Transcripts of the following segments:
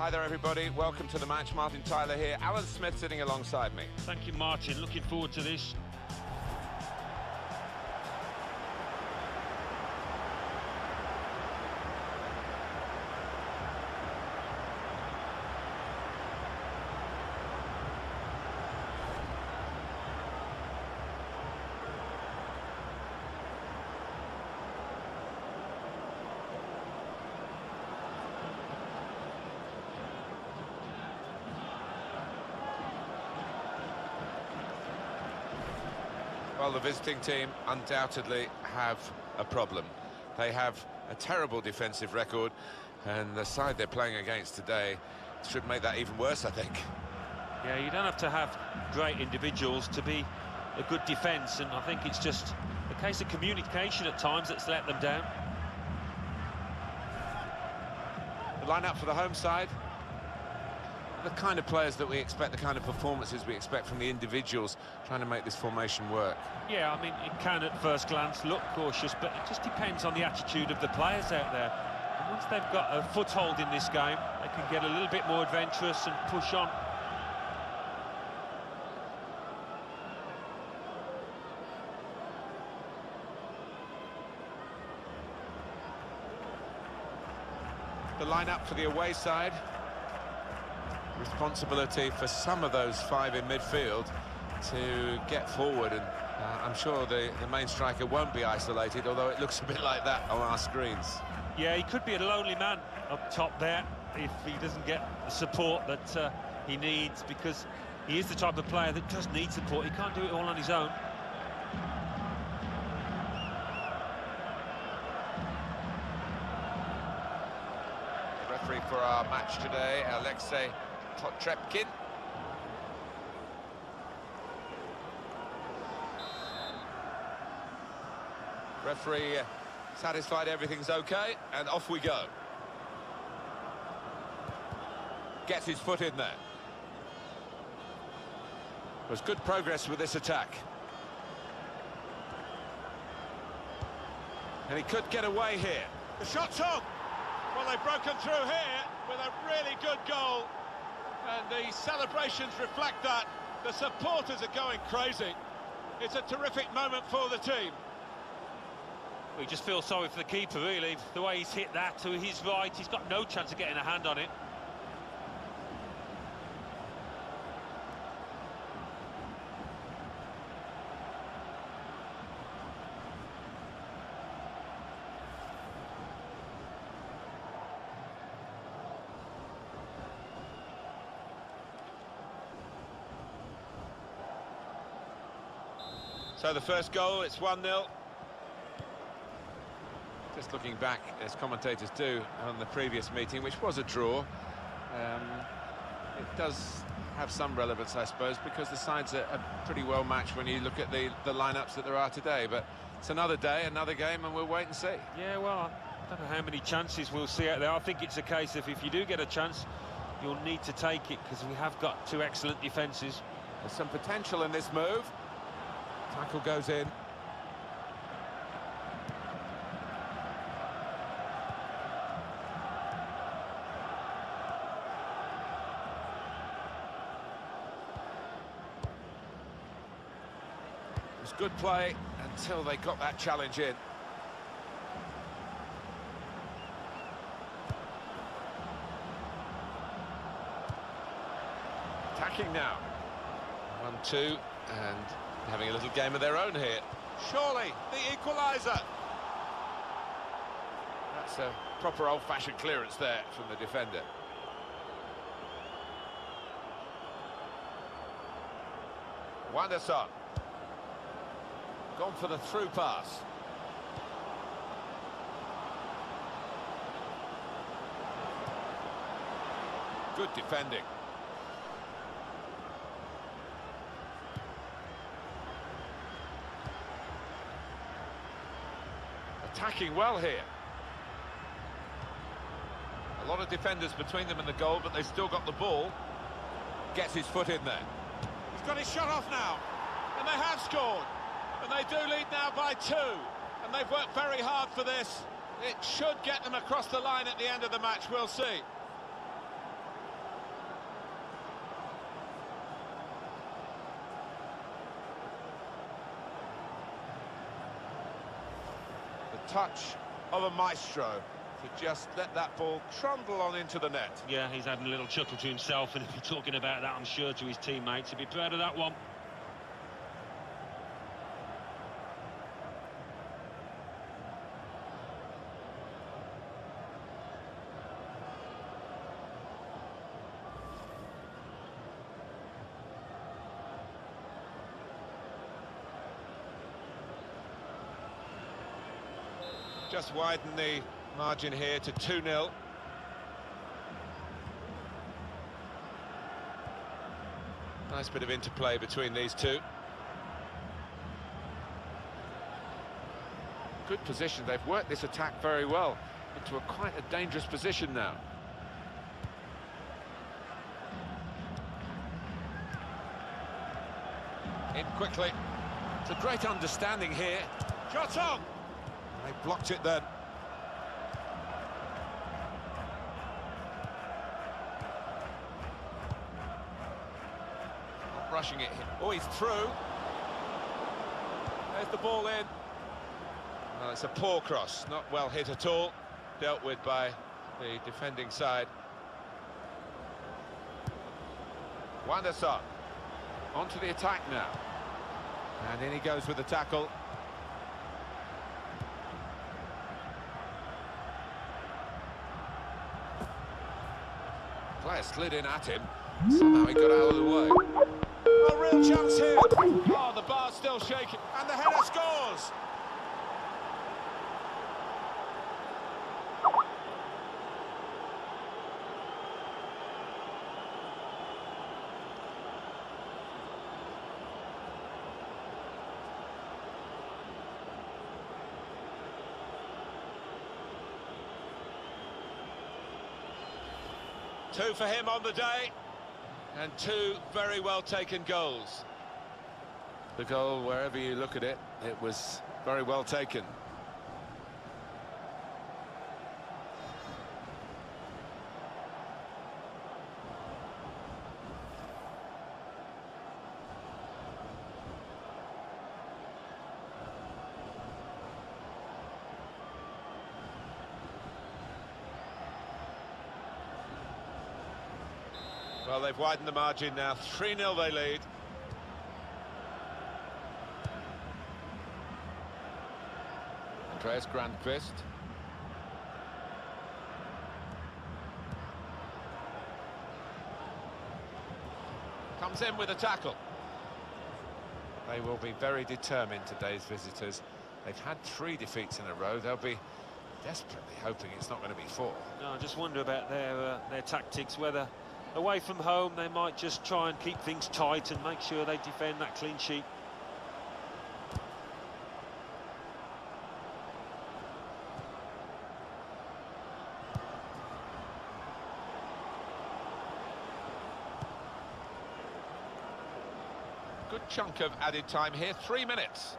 Hi there, everybody. Welcome to the match. Martin Tyler here. Alan Smith sitting alongside me. Thank you, Martin. Looking forward to this. Well, the visiting team undoubtedly have a problem. They have a terrible defensive record, and the side they're playing against today should make that even worse, I think. Yeah, you don't have to have great individuals to be a good defence, and I think it's just a case of communication at times that's let them down. The lineup for the home side. The kind of players that we expect, the kind of performances we expect from the individuals trying to make this formation work. Yeah, I mean, it can at first glance look cautious, but it just depends on the attitude of the players out there. And once they've got a foothold in this game, they can get a little bit more adventurous and push on. The lineup for the away side. Responsibility for some of those five in midfield to get forward, and I'm sure the main striker won't be isolated, although it looks a bit like that on our screens. Yeah, he could be a lonely man up top there if he doesn't get the support that he needs, because he is the type of player that does need support. He can't do it all on his own. The referee for our match today, Alexei Trepkin. Referee satisfied everything's okay, and off we go. Gets his foot in there. There's good progress with this attack. And he could get away here. The shot's on! Well, they've broken through here with a really good goal. And the celebrations reflect that. The supporters are going crazy. It's a terrific moment for the team. We just feel sorry for the keeper, really. The way he's hit that to his right, he's got no chance of getting a hand on it. So the first goal, it's 1-0. Just looking back, as commentators do, on the previous meeting, which was a draw. It does have some relevance, I suppose, because the sides are pretty well matched when you look at the lineups that there are today. But it's another day, another game, and we'll wait and see. Yeah, well, I don't know how many chances we'll see out there. I think it's a case of if you do get a chance, you'll need to take it, because we have got two excellent defences. There's some potential in this move. Tackle goes in. It was good play until they got that challenge in. Attacking now. 1-2, and having a little game of their own here. Surely, the equaliser. That's a proper old-fashioned clearance there from the defender. Wanderson. Gone for the through pass. Good defending. Attacking well here. A lot of defenders between them and the goal, but they've still got the ball. Gets his foot in there. He's got his shot off now, and they have scored. And they do lead now by 2. And they've worked very hard for this. It should get them across the line at the end of the match, we'll see. touch of a maestro to just let that ball trundle on into the net. Yeah, he's having a little chuckle to himself, and if you're talking about that, I'm sure to his teammates, he'd be proud of that one. Just widen the margin here to 2-0. Nice bit of interplay between these two. Good position. They've worked this attack very well into a quite a dangerous position now. In quickly. It's a great understanding here. Shot on! They blocked it then. Not rushing it. Oh, he's through. There's the ball in. Well, it's a poor cross, not well hit at all. Dealt with by the defending side. Wanderson. Onto the attack now. And in he goes with the tackle. Player slid in at him. Somehow he got out of the way. A real chance here. Oh, the bar's still shaking. And the header scores. Two for him on the day, and two very well taken goals. The goal, wherever you look at it, it was very well taken. Well, they've widened the margin now. 3-0 they lead. Andreas Grandqvist. Comes in with a tackle. They will be very determined, today's visitors. They've had 3 defeats in a row. They'll be desperately hoping it's not going to be 4. No, I just wonder about their tactics, whether away from home they might just try and keep things tight and make sure they defend that clean sheet. Good chunk of added time here, 3 minutes.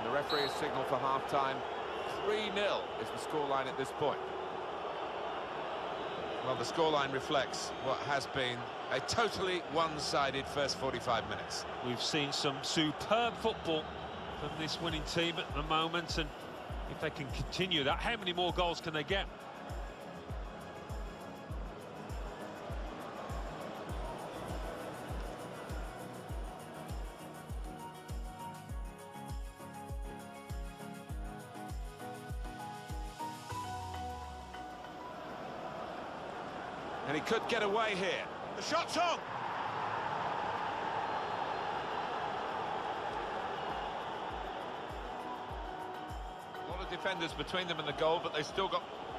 The referee has signalled for half-time. 3-0 is the scoreline at this point. Well, the scoreline reflects what has been a totally one-sided first 45 minutes. We've seen some superb football from this winning team at the moment, and if they can continue that, how many more goals can they get? And he could get away here. The shot's on! A lot of defenders between them and the goal, but they still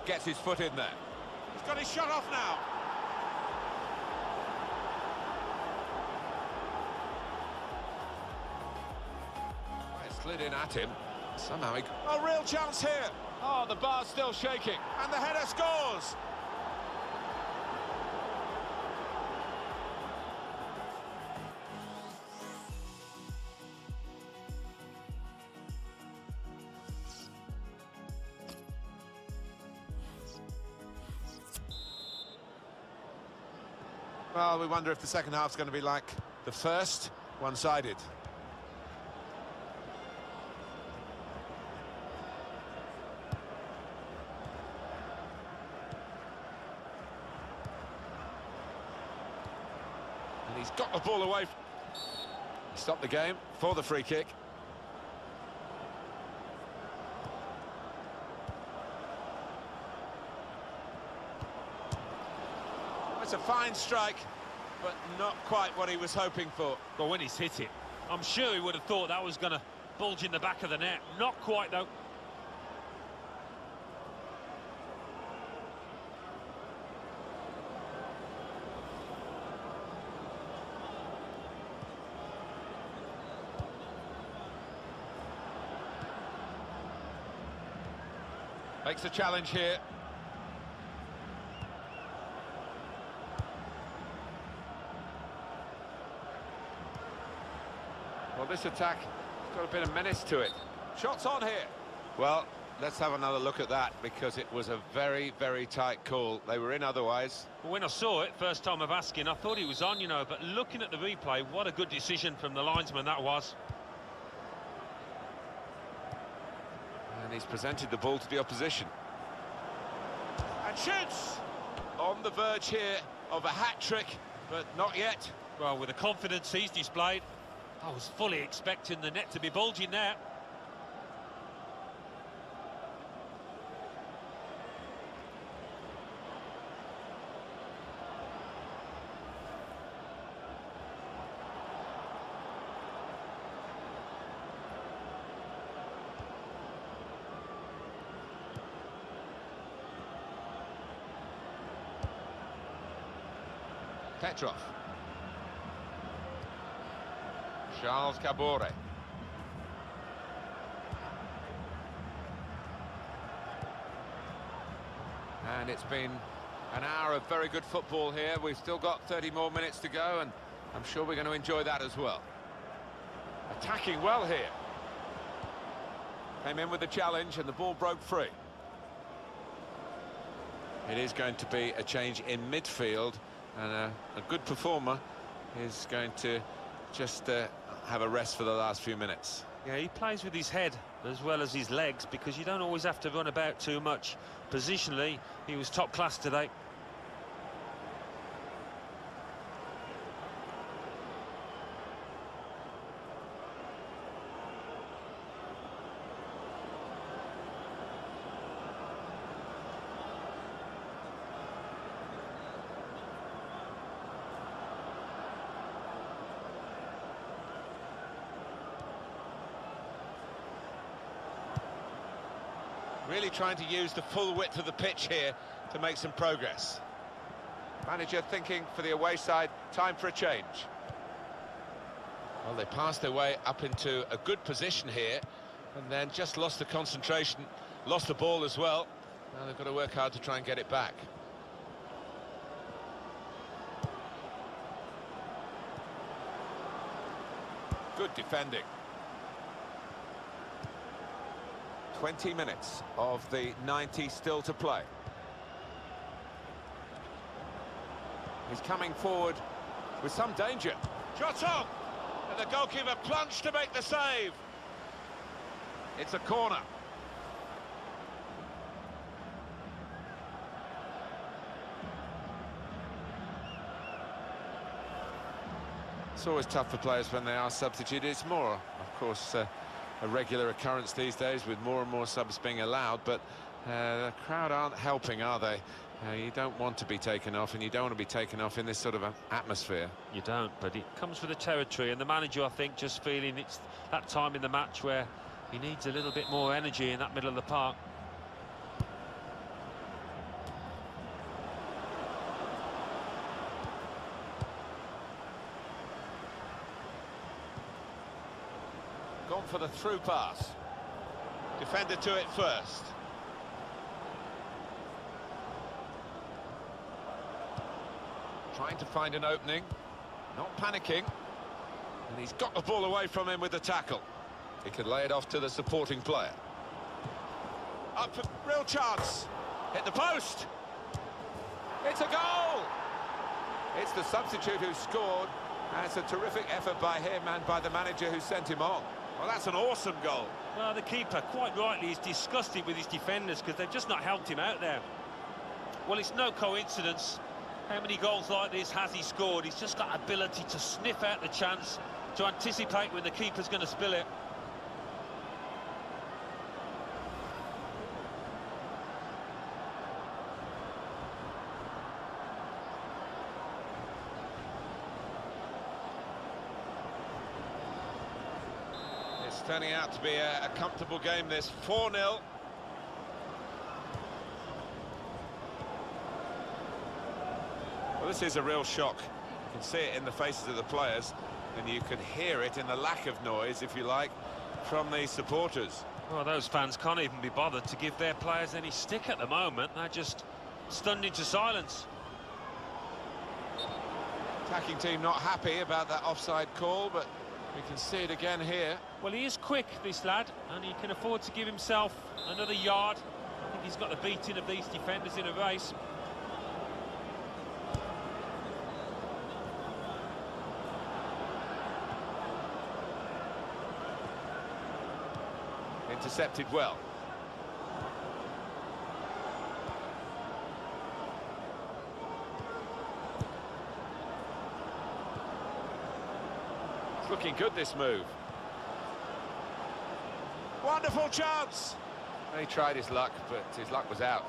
gets his foot in there. He's got his shot off now. It slid in at him. Somehow he... A real chance here. Oh, the bar's still shaking. And the header scores! Well, we wonder if the second half's going to be like the first, one-sided. And he's got the ball away. Stop the game for the free kick. It's a fine strike, but not quite what he was hoping for. But when he's hit it, I'm sure he would have thought that was going to bulge in the back of the net. Not quite, though. Makes a challenge here. Well, this attack has got a bit of menace to it. Shots on here. Well, let's have another look at that, because it was a very, very tight call. They were in otherwise. Well, when I saw it, first time of asking, I thought he was on, you know, but looking at the replay, what a good decision from the linesman that was. And he's presented the ball to the opposition. And shoots! On the verge here of a hat-trick, but not yet. Well, with the confidence he's displayed, I was fully expecting the net to be bulging there. Petrov. Charles Cabore. And it's been an hour of very good football here. We've still got 30 more minutes to go, and I'm sure we're going to enjoy that as well. Attacking well here. Came in with the challenge and the ball broke free. It is going to be a change in midfield, and a good performer is going to just have a rest for the last few minutes. Yeah, he plays with his head as well as his legs, because you don't always have to run about too much. Positionally, he was top class today. Really trying to use the full width of the pitch here to make some progress. Manager thinking for the away side, time for a change. Well, they passed their way up into a good position here, and then just lost the concentration, lost the ball as well. Now they've got to work hard to try and get it back. Good defending. 20 minutes of the 90 still to play. He's coming forward with some danger. Shot on! And the goalkeeper plunged to make the save. It's a corner. It's always tough for players when they are substituted. It's more, of course, a regular occurrence these days with more and more subs being allowed, but the crowd aren't helping, are they? You don't want to be taken off, and you don't want to be taken off in this sort of atmosphere. You don't, but it comes with the territory, and the manager, I think, just feeling it's that time in the match where he needs a little bit more energy in that middle of the park. Gone for the through pass. Defender to it first. Trying to find an opening, not panicking, and he's got the ball away from him with the tackle. He could lay it off to the supporting player. Up for real chance. Hit the post. It's a goal. It's the substitute who scored, and it's a terrific effort by him and by the manager who sent him on. Well, that's an awesome goal. Well, the keeper, quite rightly, is disgusted with his defenders because they've just not helped him out there. Well, it's no coincidence. How many goals like this has he scored? He's just got ability to sniff out the chance, to anticipate when the keeper's going to spill it. It's turning out to be a comfortable game, this 4-0. Well, this is a real shock. You can see it in the faces of the players, and you can hear it in the lack of noise, if you like, from the supporters. Well, those fans can't even be bothered to give their players any stick at the moment. They're just stunned into silence. Attacking team not happy about that offside call, but we can see it again here. Well, he is quick, this lad, and he can afford to give himself another yard. I think he's got the beating of these defenders in a race. Intercepted well. It's looking good, this move. Wonderful chance! He tried his luck, but his luck was out.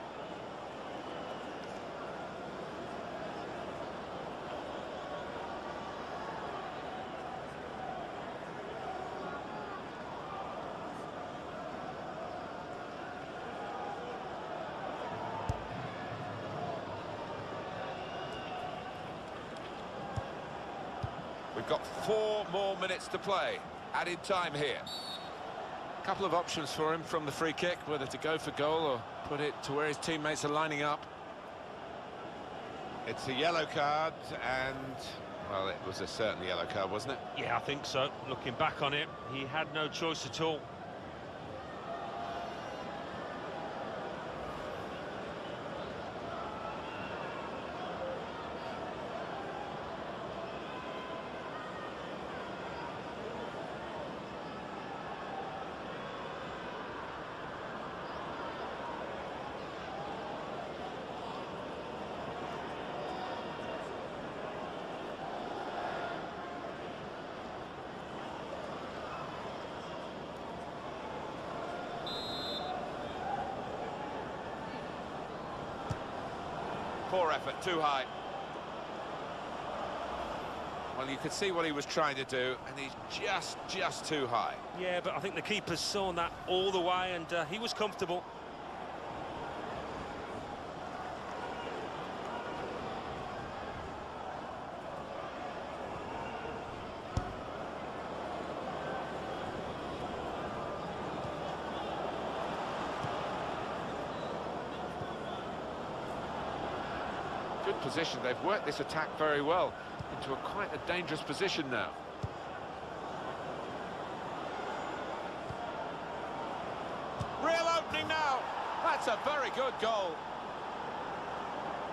We've got 4 more minutes to play. Added time here. A couple of options for him from the free kick, whether to go for goal or put it to where his teammates are lining up. It's a yellow card, and, well, it was a certain yellow card, wasn't it? Yeah, I think so. Looking back on it, he had no choice at all. Poor effort, too high. Well, you could see what he was trying to do, and he's just too high. Yeah, but I think the keeper's saw that all the way, and he was comfortable. Good position. They've worked this attack very well into quite a dangerous position now. Real opening now. That's a very good goal.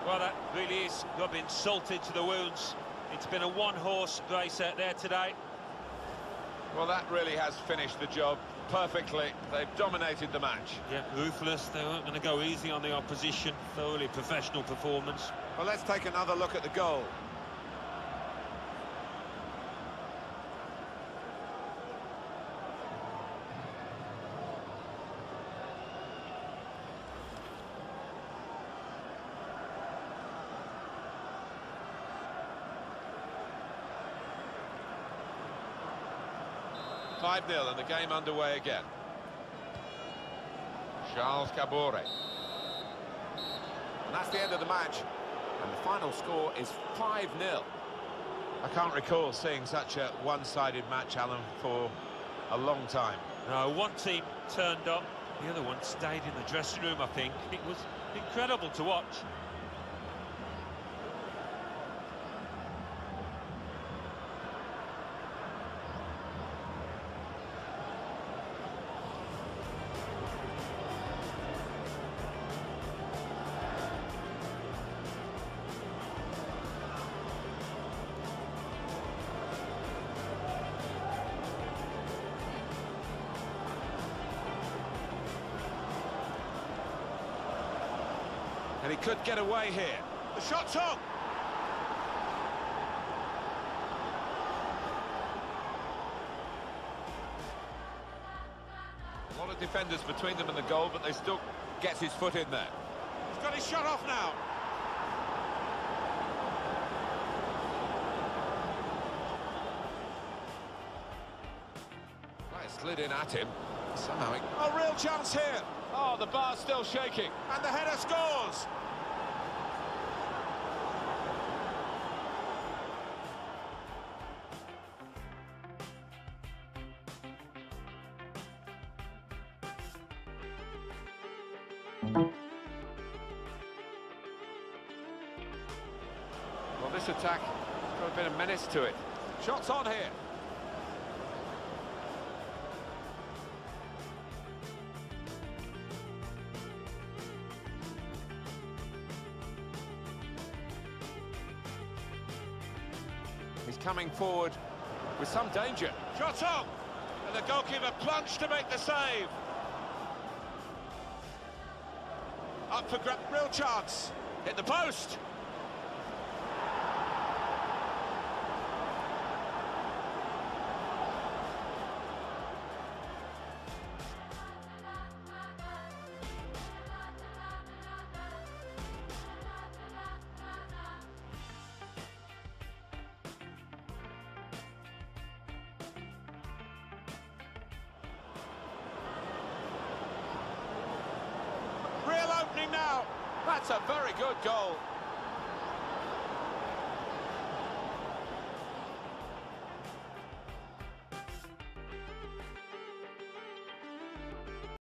Well, that really is rubbing salt into the wounds. It's been a one-horse race out there today. Well, that really has finished the job perfectly. They've dominated the match. Yeah, ruthless. They weren't going to go easy on the opposition. Thoroughly professional performance. Well, let's take another look at the goal. Five 0 and the game underway again. Charles Cabore. And that's the end of the match. And the final score is 5-0. I can't recall seeing such a one-sided match, Alan, for a long time. No, one team turned up, the other one stayed in the dressing room, I think. It was incredible to watch. And he could get away here. The shot's on! A lot of defenders between them and the goal, but they still gets his foot in there. He's got his shot off now. Well, it slid in at him. Somehow it... A real chance here. Oh, the bar's still shaking. And the header scores. Well, this attack has got a bit of menace to it. Shots on here. He's coming forward with some danger. Shot on! And the goalkeeper plunged to make the save. Up for grab, real chance. Hit the post. Real opening now. That's a very good goal.